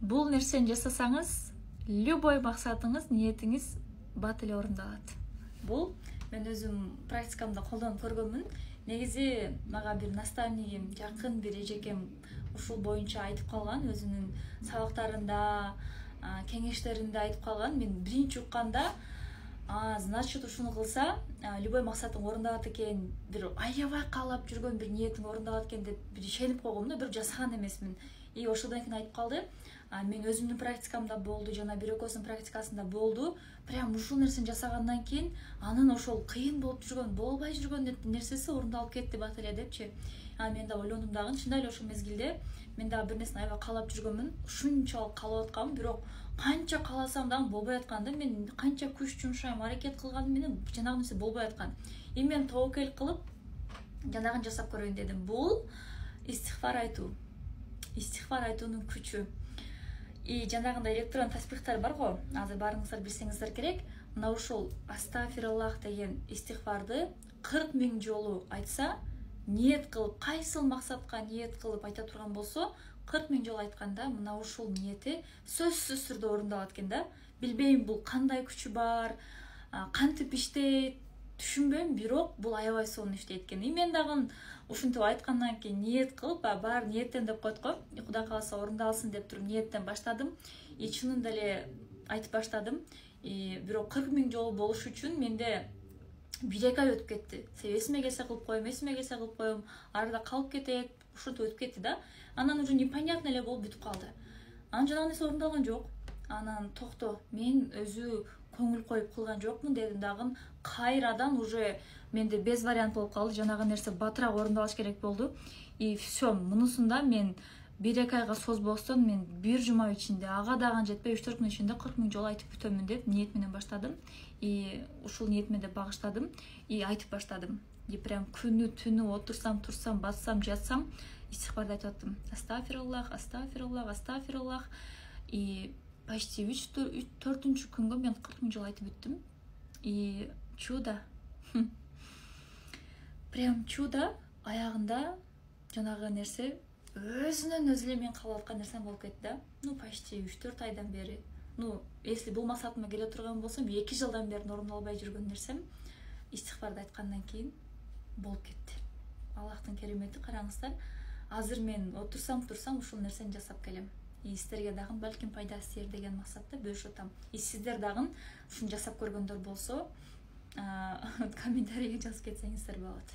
бул нерсени жасасаңыз, любой максатыңыз, ниетиңиз бат эле орундалат. Бул мен өзүм практикамда колдонуп көргөнмүн. Негизи мага бир наставнигим, жакын бир эжекем ушул боюнча айтып калган, өзүнүн сабактарында, кеңештеринде айтып калган. Мен биринчи укканда, значит ушуну кылса, любой максатың орундалат экен, бир аябай каалап жүргөн бир ниетиң орундалат экен деп бир ишенип койгом да, бир жасаган эмесмин. И ошодон кийин айтып калды. Мен өзүмдүн практикамда болду, жана бир экөөсүнүн практикасында болду. Прям ушул нерсени жасагандан кийин анын ошол кыйын болуп жүргөн, болбой жүргөн нерсеси орундалып кетти бат эле депчи. Мен да ойлондум дагы, чындап эле ошол мезгилде мен дагы бир нерсени аябай каалап жүргөнмүн. Ушунчалык каалап атканмын, бирок канча кааласам дагы болбой атканда, мен канча күч жумшайм, аракет кылганым менен жанагы нерсе болбой аткан. И мен тобокел кылып жанагын жасап көрөйүн дедим. Бул истихфар айтуу. Истихфар айтуунун күчү. И жанагындай электрон таспихтар бар го, азыр баарыңыздар билсеңиздер керек. Мына ушул астафираллах деген истихфарды 40 000 жолу айтса, ниет кылып, кайсыл максатка ниет кылып айта турган болсо, 40 000 жолу айтканда мына ушул ниети сөзсүз түрдө орундалат экен да. Билбейм бул кандай күчү бар, кантип иштейт, түшүнбөйм, бирок бул аябай сонун иштейт экен. И мен дагы ушинтип айткандан кийин ниет кылып, баары ниеттен деп коет го. Кудай кааласа орундалсын деп туруп ниеттен баштадым. И чынында эле айтып баштадым. Бирок 40 000 жолу болуш үчүн менде 1-2 ай өтүп кетти. Эсиме келсе кылып коем, эсиме келсе кылып коем, арада калып кетет, ушинтип өтүп кетти да. Анан уже непонятно эле болуп бүтүп калды. Анан жанагы нерсе орундалган жок. Анан токто, мен өзү көңүл коюп кылган жокмун дедим дагы. Кайрадан уже менде без вариант болуп калды. Жанагы нерсе батыраак орундалыш керек болду. И все, мунусунда мен 1-2 айга созбостон мен бир жума ичинде, ага дагы жетпей 3-4 күн ичинде 40 000 жолу айтып бүтөмүн деп ниет менен баштадым. И ушул ниет менен багыштадым и айтып баштадым. И прям күнү түнү отурсам, турсам, бассам, жатсам истихбарды айтып аттым. Астафируллах, астафируллах, астафируллах. И почти 3-4 күнгө мен 40 000 жолу айтып бүттүм. И чудо. Прям чудо. Аягында жанагы нерсе өзүнөн өзү эле мен каалап аткан нерсем болуп кетти да. Почти 3-4 айдан бери. Если бул максатыма келе турган болсом, 2 жылдан бери орундалбай жүргөн нерсем истихбарды айткандан кийин болуп кетти. Аллахтын керемети, караңыздар. Азыр мен отурсам, турсам ушул нерсени жасап келем. И сиздерге дагы балким пайдасы тиер деген максатта бөлүшүп атам. И сиздер дагы ушуну жасап көргөндөр болсо, комментарийге жазып кетсеңиздер болот.